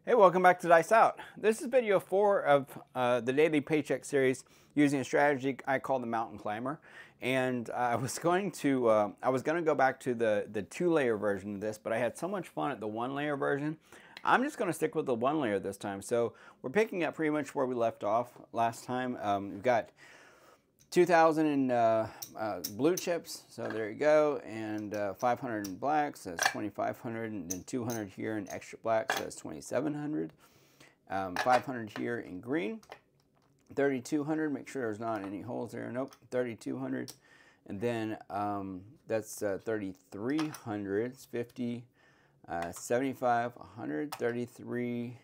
Hey, welcome back to Dice Out. This is video 4 of the daily paycheck series using a strategy I call the Mountainclimber. And I was going to go back to the 2-layer version of this, but I had so much fun at the 1-layer version. I'm just going to stick with the 1-layer this time. So we're picking up pretty much where we left off last time. We've got 2,000 in blue chips, so there you go, and 500 in blacks, so that's 2,500, and then 200 here in extra black, so that's 2,700. 500 here in green, 3,200, make sure there's not any holes there, nope, 3,200, and then that's 3,300, it's 50, 75, 100, 33,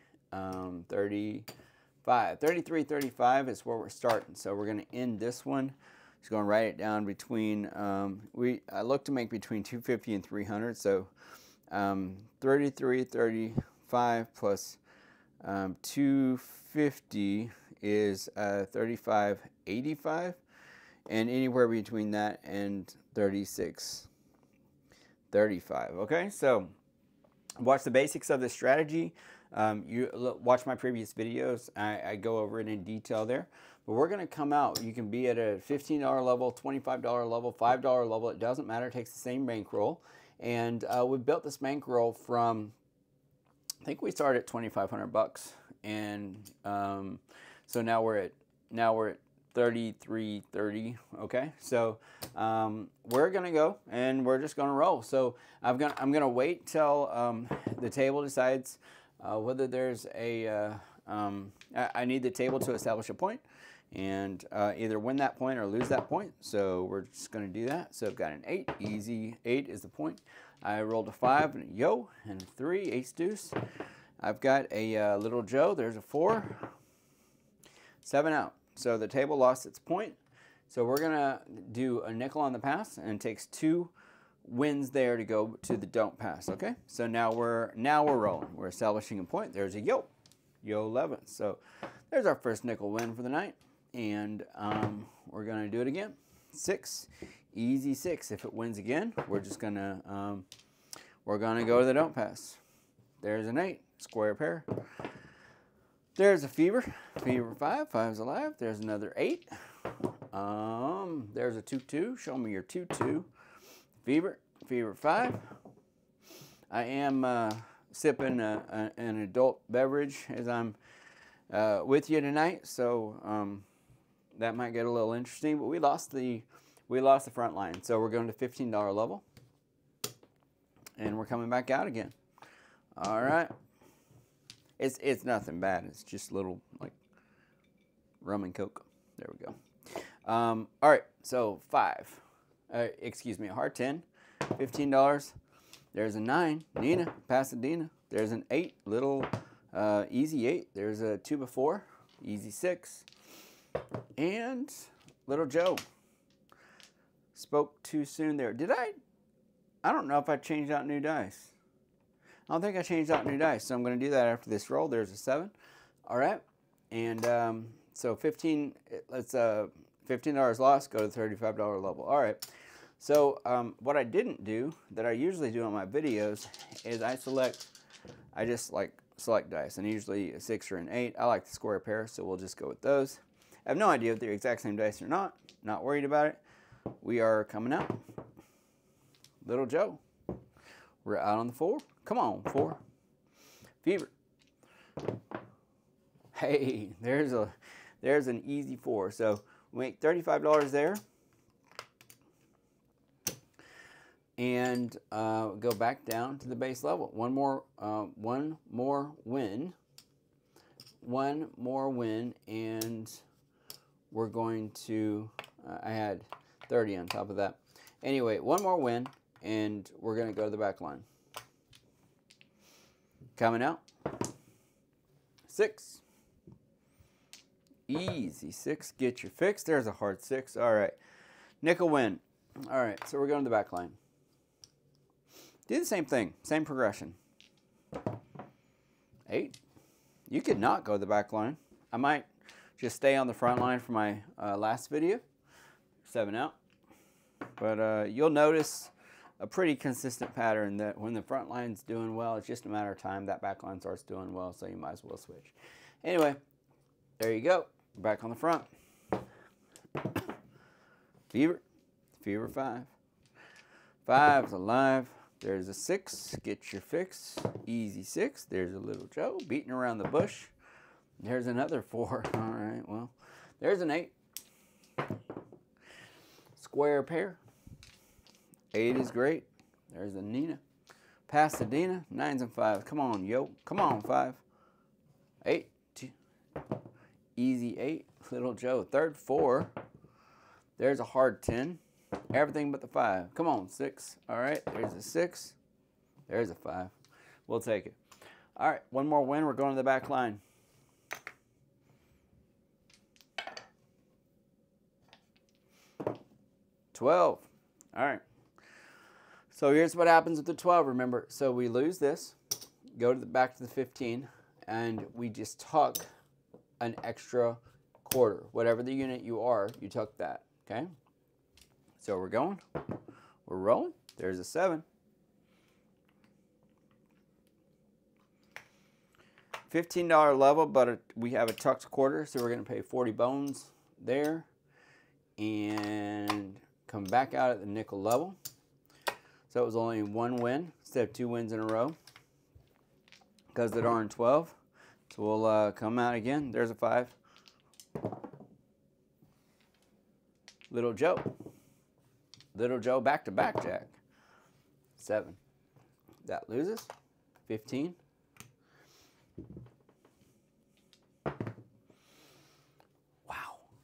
33.35 is where we're starting. So we're going to end this one. Just going to write it down between, I look to make between 250 and 300. So 33.35 plus 250 is 35.85, and anywhere between that and 36.35. Okay, so watch the basics of this strategy. You watch my previous videos. I go over it in detail there. But we're going to come out. You can be at a $15 level, $25 level, $5 level. It doesn't matter. It takes the same bankroll. And we built this bankroll from, I think we started at 2,500 bucks, and so now we're at 33.30. Okay, so we're gonna go and we're just gonna roll. So I'm gonna wait till the table decides whether there's a I need the table to establish a point and either win that point or lose that point. So we're just gonna do that. So I've got an 8, easy 8 is the point. I rolled a 5 and a yo and a 3, ace deuce. I've got a little Joe, there's a 4, 7 out. So the table lost its point. So we're gonna do a nickel on the pass, and it takes 2 wins there to go to the don't pass. Okay, so now we're rolling. We're establishing a point. There's a yo 11. So there's our first nickel win for the night, and we're gonna do it again. 6, easy 6. If it wins again, we're just gonna go to the don't pass. There's an 8, square pair. There's a fever 5, 5's alive. There's another 8. There's a 2-2. Show me your 2-2. Fever 5. I am sipping an adult beverage as I'm with you tonight, so that might get a little interesting. But we lost the front line, so we're going to $15 level, and we're coming back out again. All right. It's nothing bad. It's just a little like rum and coke. There we go. All right, so 5. Excuse me, a hard 10, $15. There's a 9, Nina, Pasadena. There's an 8, little easy 8. There's a 2 before, easy 6. And little Joe. Spoke too soon there. Did I don't know if I changed out new dice. I don't think I changed out new dice, so I'm going to do that after this roll. There's a 7. All right, and so 15. Let's $15 lost. Go to the $35 level. All right. So what I didn't do that I usually do on my videos is I just like select dice, and usually a 6 or an 8. I like the square pair, so we'll just go with those. I have no idea if they're the exact same dice or not. Not worried about it. We are coming out. Little Joe. We're out on the 4. Come on, 4. Fever. Hey, there's an easy 4. So we make $35 there, and go back down to the base level. One more win. One more win, and we're going to. I had 30 on top of that. Anyway, one more win, and we're going to go to the back line. Coming out. 6. Easy 6. Get your fix. There's a hard 6. All right. Nickel win. All right. So we're going to the back line. Do the same thing. Same progression. 8. You could not go to the back line. I might just stay on the front line for my last video. 7 out. But you'll notice a pretty consistent pattern that when the front line's doing well, it's just a matter of time that back line starts doing well, so you might as well switch. Anyway, there you go. Back on the front. Fever, fever 5. 5's alive. There's a 6. Get your fix. Easy 6. There's a little Joe beating around the bush. There's another 4. All right, well, there's an 8. Square pair. 8 is great. There's a Nina. Pasadena. 9s and 5s. Come on, yo. Come on, 5. 8. 2. Easy 8. Little Joe. Third 4. There's a hard 10. Everything but the 5. Come on, 6. All right, there's a 6. There's a 5. We'll take it. All right, one more win. We're going to the back line. $12. All right. So here's what happens with the 12. Remember, so we lose this, go to the back to the 15, and we just tuck an extra quarter. Whatever the unit you are, you tuck that. Okay. So we're going. We're rolling. There's a 7. $15 level, but we have a tucked quarter, so we're going to pay 40 bones there and come back out at the nickel level. So it was only 1 win instead of 2 wins in a row because the darn 12. So we'll come out again. There's a 5. Little Joe. Little Joe back to back jack. 7. That loses. 15. Wow.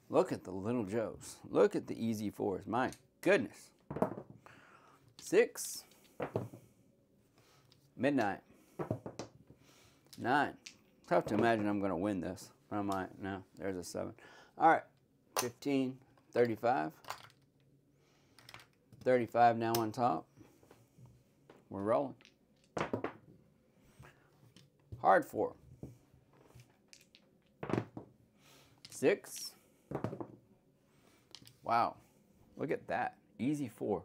Look at the little Joes. Look at the easy 4s. My goodness. 6. Midnight. 9. Tough to imagine I'm going to win this. I might. No, there's a 7. All right. 15. 35. 35 now on top. We're rolling. Hard 4. 6. Wow. Look at that. Easy 4.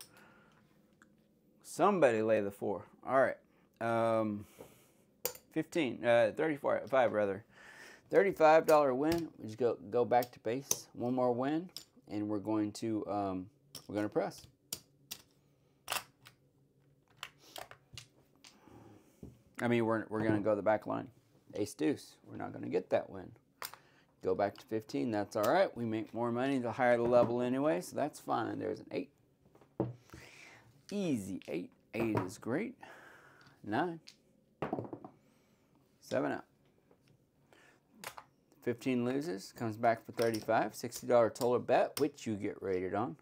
Somebody lay the 4. All right. 15. 34. 5 rather. $35 win. We just go back to base. One more win, and we're going to press. I mean, we're going to go the back line. Ace deuce. We're not going to get that win. Go back to 15. That's all right. We make more money the higher the level anyway, so that's fine. There's an 8. Easy 8. 8 is great. 9. 7 out. 15 loses. Comes back for 35. $60 total bet, which you get rated on.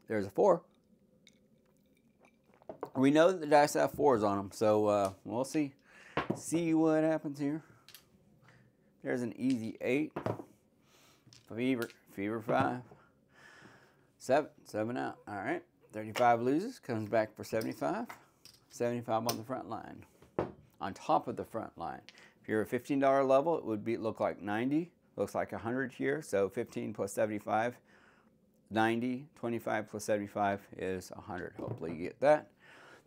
There's a 4. We know that the dice have 4s on them, so we'll see what happens here. There's an easy 8. Fever 5. 7 out. All right. 35 loses. Comes back for 75. 75 on the front line. On top of the front line. If you're a $15 level, it would look like 90. Looks like 100 here. So 15 plus 75, 90. 25 plus 75 is 100. Hopefully you get that.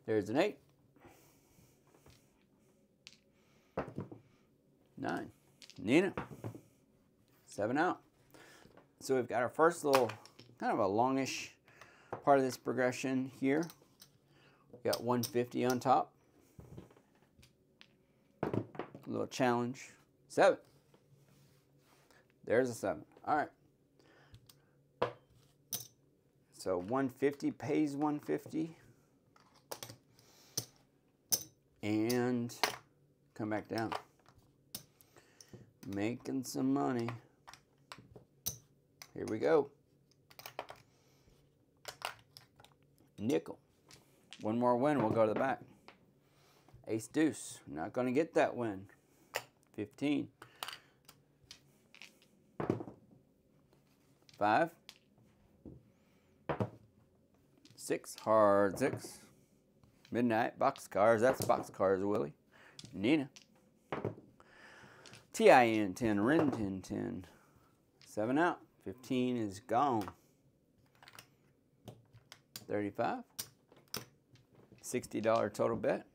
There's an 8. 9. Nina. 7 out. So we've got our first little, kind of a longish part of this progression here. We've got 150 on top. A little challenge. 7. There's a 7. All right. So 150 pays 150. And come back down. Making some money. Here we go. Nickel. One more win, we'll go to the back. Ace deuce. Not going to get that win. 15. 5. 6. Hard 6. Midnight. Boxcars. That's boxcars, Willie. Nina. TIN 10. Rin 10. 7 out. 15 is gone. 35. $60 total bet.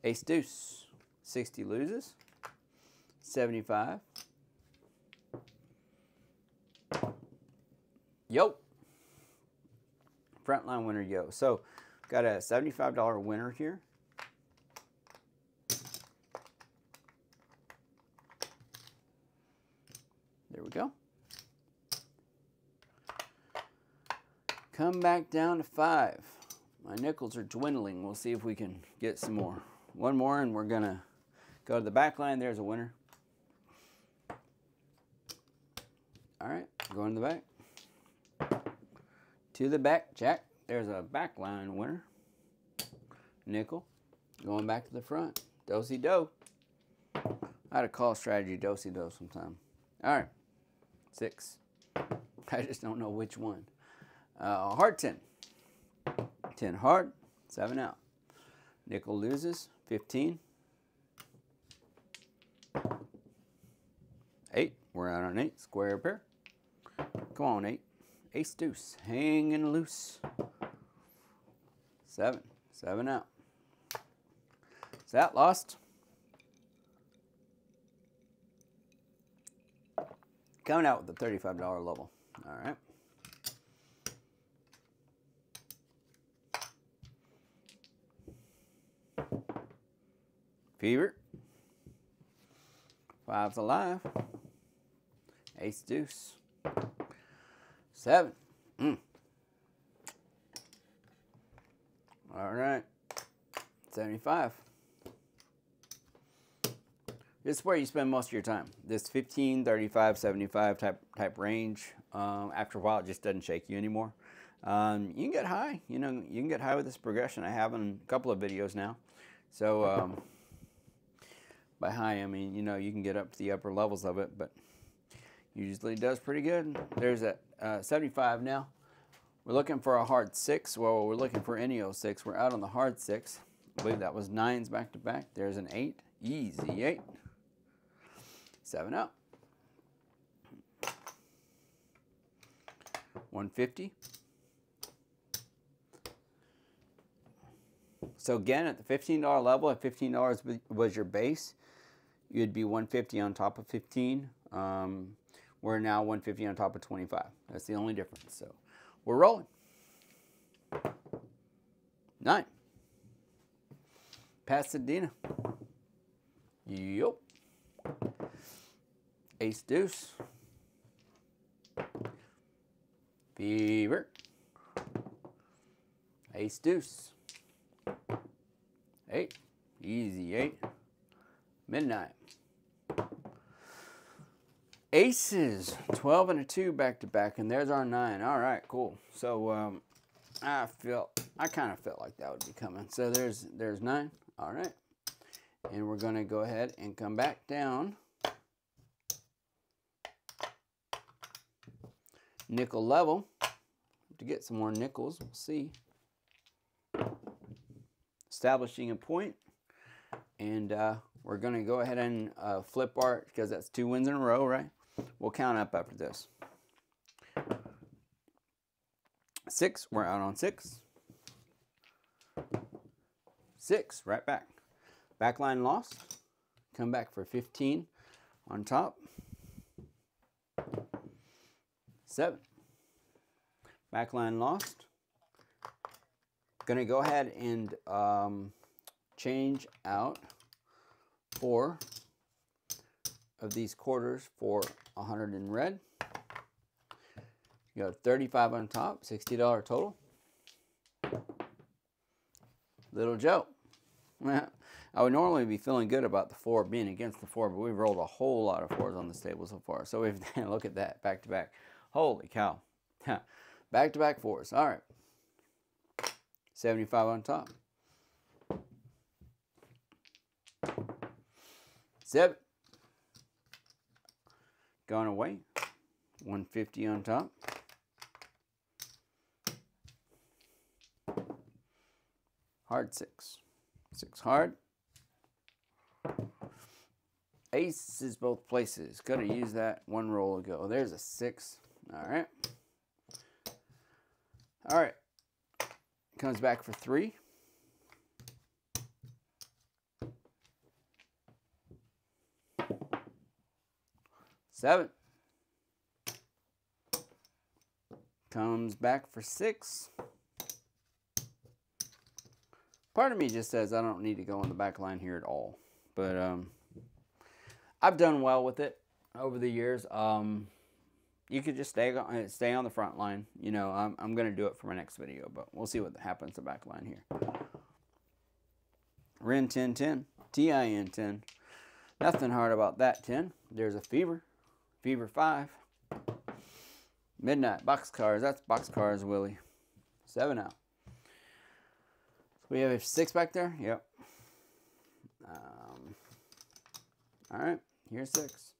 Ace deuce. 60 loses. 75. Yo. Frontline winner, yo. So, got a $75 winner here. There we go. Come back down to 5. My nickels are dwindling. We'll see if we can get some more. One more and we're going to go to the back line. There's a winner. All right, going to the back. To the back, jack. There's a back line winner. Nickel. Going back to the front. Do-si-do. I had a call strategy do-si-do sometime. All right. 6. I just don't know which one. Hard 10. 10 hard. 7 out. Nickel loses. 15. 8. We're out on 8. Square pair. Come on, 8. Ace deuce. Hanging loose. 7. 7 out. Is that lost? Coming out with the $35 level. All right. Fever. 5's alive. Ace deuce. 7. All right. 75. This is where you spend most of your time. This 15, 35, 75 type range. After a while, it just doesn't shake you anymore. You can get high. You know, you can get high with this progression. I have in a couple of videos now. So by high, I mean, you know, you can get up to the upper levels of it, but usually does pretty good. There's a 75 now. We're looking for a hard 6. Well, we're looking for any 06. We're out on the hard 6. I believe that was 9s back to back. There's an 8. Easy 8. 7 up. 150. So again, at the $15 level, if $15 was your base, you'd be 150 on top of 15. We're now 150 on top of 25. That's the only difference. So we're rolling. 9. Pasadena. Yup. Ace deuce. Fever. Ace deuce. 8. Easy 8. Midnight. Aces. 12 and a 2 back to back, and there's our 9. All right, cool. So I kind of felt like that would be coming. So there's 9. All right. And we're going to go ahead and come back down. Nickel level. To get some more nickels, we'll see. Establishing a point. And we're going to go ahead and flip our, because that's 2 wins in a row, right? We'll count up after this. 6, we're out on 6. 6, right back. Backline lost. Come back for 15 on top. 7. Backline lost. Gonna go ahead and change out 4 of these quarters for 100 in red. You got 35 on top, $60 total. Little Joe. I would normally be feeling good about the 4 being against the 4, but we've rolled a whole lot of 4s on this table so far. So we've look at that, back to back. Holy cow. Back to back 4s. All right. 75 on top. 7. Gone away. 150 on top. Hard 6. 6 hard. Ace is both places. Could have used that one roll ago. There's a 6. All right. All right. Comes back for 3. 7. Comes back for 6. Part of me just says I don't need to go on the back line here at all. But I've done well with it over the years. You could just stay on the front line. You know, I'm going to do it for my next video, but we'll see what happens to the back line here. Ren 1010, TIN 10. Nothing hard about that 10. There's a Fever. Fever 5. Midnight, boxcars. That's boxcars, Willie. 7 out. We have a 6 back there? Yep. All right, here's 6.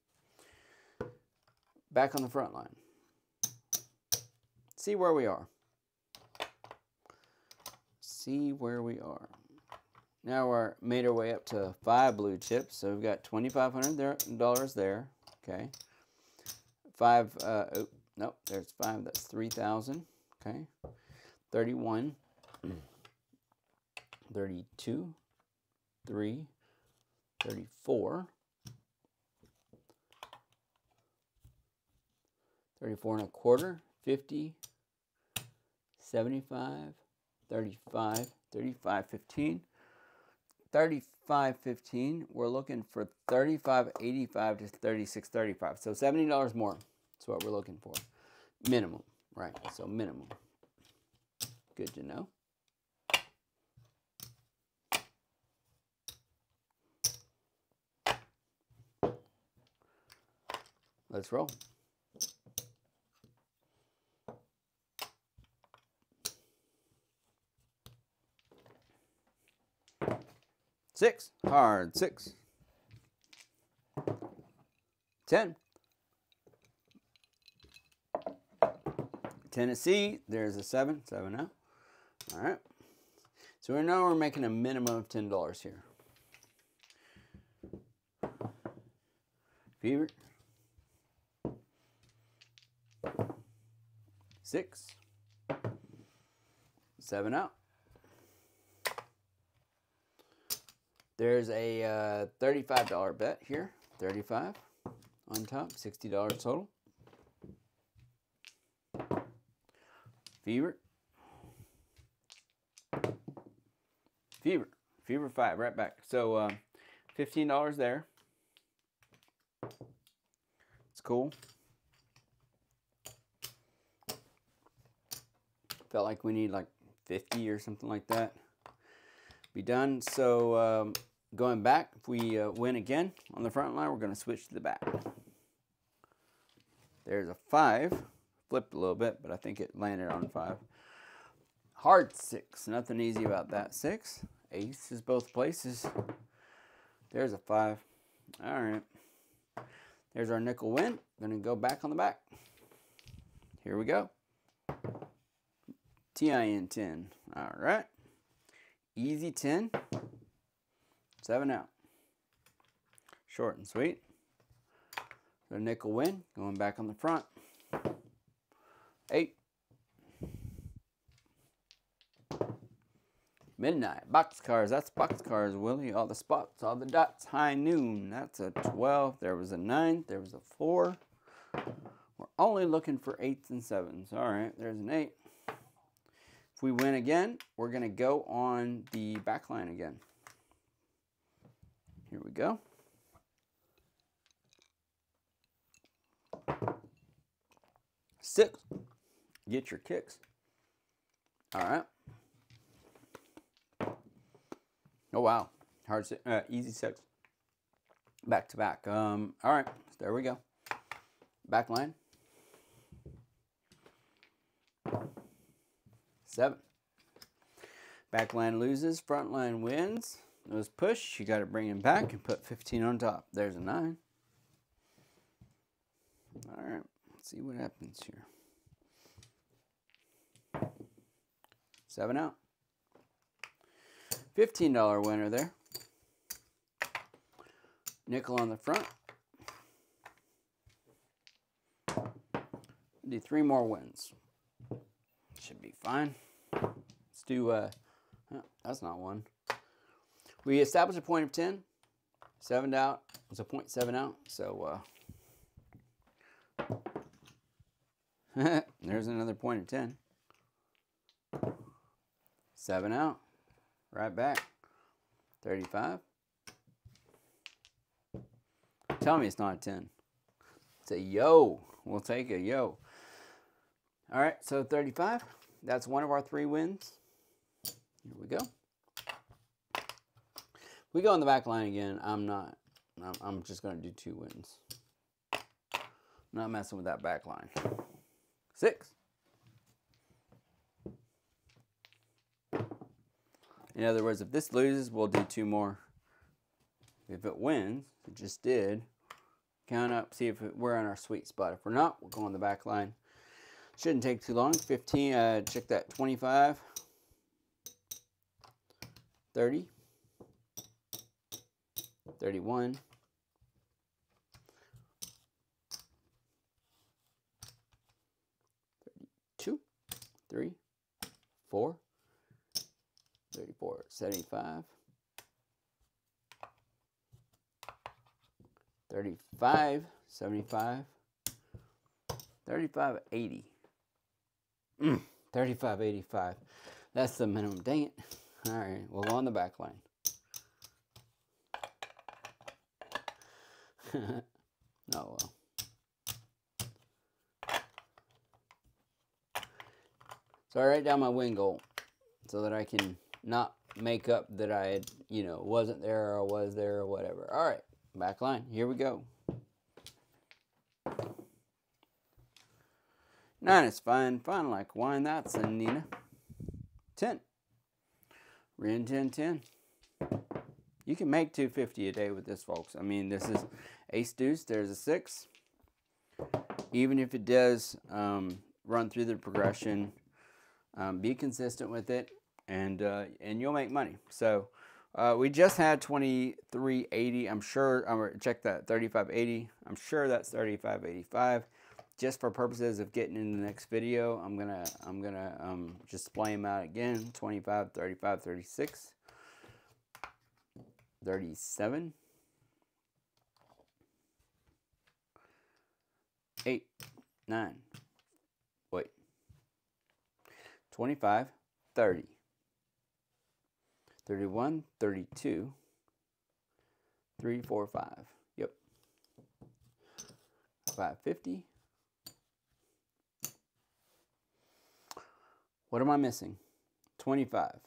Back on the front line. See where we are. See where we are. Now we're made our way up to 5 blue chips. So we've got $2,500 there. Okay. 5, oh, nope, there's 5. That's 3,000. Okay. 31. 32, 3, 34, 34 and a quarter, 50, 75, 35, 35, 15, 35, 15. We're looking for 35.85 to 36.35. So $70 more. That's what we're looking for. Minimum, right? So minimum. Good to know. Let's roll. Six, hard 6. 10. Tennessee, there's a 7, 7 out. All right. So we're making a minimum of $10 here. Fever. 6. 7 out. There's a $35 bet here. 35 on top. $60 total. Fever. Fever. Fever 5 right back. So $15 there. It's cool. Felt like we need like 50 or something like that. Be done. So going back, if we win again on the front line, we're going to switch to the back. There's a 5. Flipped a little bit, but I think it landed on 5. Hard 6. Nothing easy about that. 6. Ace is both places. There's a 5. All right. There's our nickel win. Going to go back on the back. Here we go. TIN 10. All right. Easy 10. 7 out. Short and sweet. The nickel win. Going back on the front. 8. Midnight. Boxcars. That's boxcars, Willie. All the spots, all the dots. High noon. That's a 12. There was a 9. There was a 4. We're only looking for 8s and 7s. All right. There's an 8. If we win again, we're going to go on the back line again. Here we go. 6. Get your kicks. All right. Oh, wow. Hard 6, easy 6. Back to back. All right. So there we go. Back line. 7. Back line loses. Front line wins. Those push. You got to bring him back and put 15 on top. There's a 9. All right. Let's see what happens here. 7 out. $15 winner there. nickel on the front. Do 3 more wins. Should be fine. Let's do, oh, that's not one. We established a point of 10. 7 out. It's a 0.7 out. So, there's another point of 10. 7 out. Right back. 35. Tell me it's not a 10. It's a yo. We'll take a yo. All right, so 35. That's one of our 3 wins. Here we go. We go on the back line again. I'm just going to do 2 wins. Not messing with that back line. 6. In other words, if this loses, we'll do 2 more. If it wins, it just did. Count up, see if we're on our sweet spot. If we're not, we'll go on the back line. Shouldn't take too long. 15, check that, 25, 30, 31, 32, 3, 4, 34, 75, 35, 75, 35, 80. 35, 85. That's the minimum. Dang it. All right, we'll go on the back line. Oh, well. So I write down my win goal so that I can not make up that I had, wasn't there or was there or whatever. All right, back line. Here we go. 9 is fine like wine. That's a Nina. 10. Rin 10, 10. You can make $250 a day with this, folks. I mean, this is ace deuce. There's a 6. Even if it does run through the progression, be consistent with it, and you'll make money. So we just had 2380. I'm sure. I'm gonna check that 3580. I'm sure that's 3585. Just for purposes of getting in the next video, I'm gonna just display them out again. 25, 35, 36, 37, 8, 9. Wait. 25, 30, 31, 32, 3, 4, 5. Yep. 550. What am I missing? 25.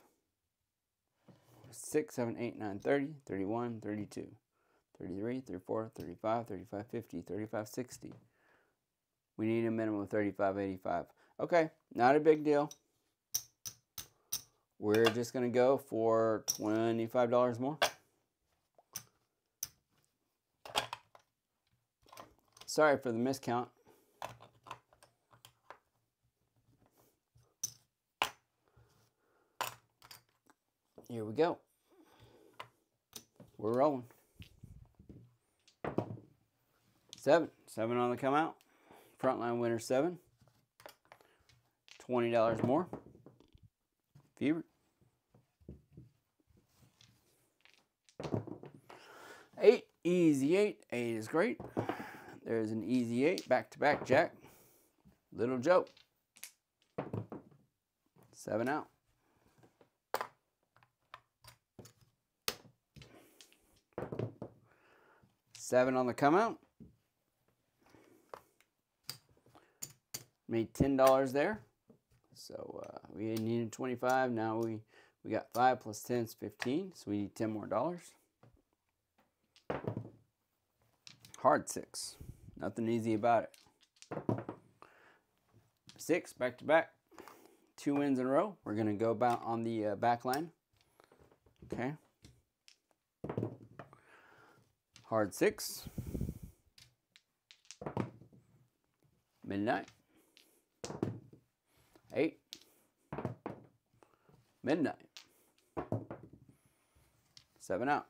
6, 7, 8, 9, 30, 31, 32, 33, 34, 35, 35, 50, 35, 60. We need a minimum of 35, 85. Okay, not a big deal. We're just going to go for $25 more. Sorry for the miscount. Here we go. We're rolling. 7. 7 on the come out. Frontline winner 7. $20 more. Fever. 8. Easy 8. 8 is great. There's an easy 8. Back-to-back jack. Little joke. 7 out. 7 on the come out. Made $10 there. So we needed 25. Now we got 5 plus 10 is 15. So we need 10 more dollars. Hard 6. Nothing easy about it. 6 back to back. 2 wins in a row. We're going to go about on the back line. Okay. Hard 6. Midnight. 8. Midnight. 7 out.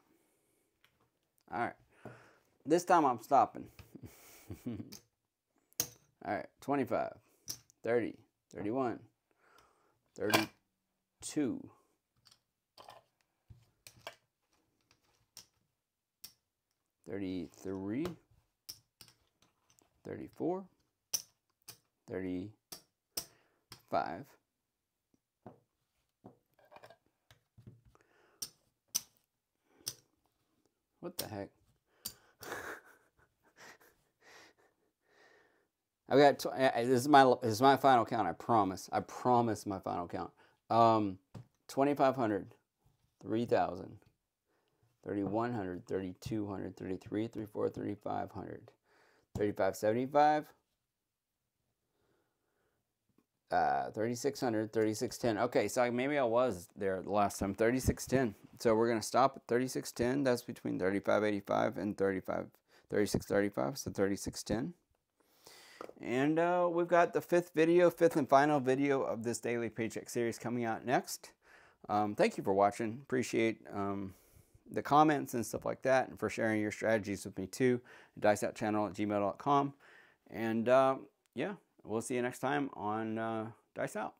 All right. This time I'm stopping. All right, 25, 30, 31, 32, 33, 34, 35, 35. What the heck? I've got, this is my final count, I promise. I promise my final count. 2,500, 3,000, 3,100, 3,200, 33, 34, 3,500, 3,575, 3,600, 3,610. Okay, so maybe I was there the last time. 3,610. So we're gonna stop at 3,610. That's between 3,585 and 3,635. So 3,610. And we've got the fifth and final video of this daily paycheck series coming out next. Thank you for watching. Appreciate the comments and stuff like that, and for sharing your strategies with me too. diceoutchannel@gmail.com. And yeah, we'll see you next time on Dice Out.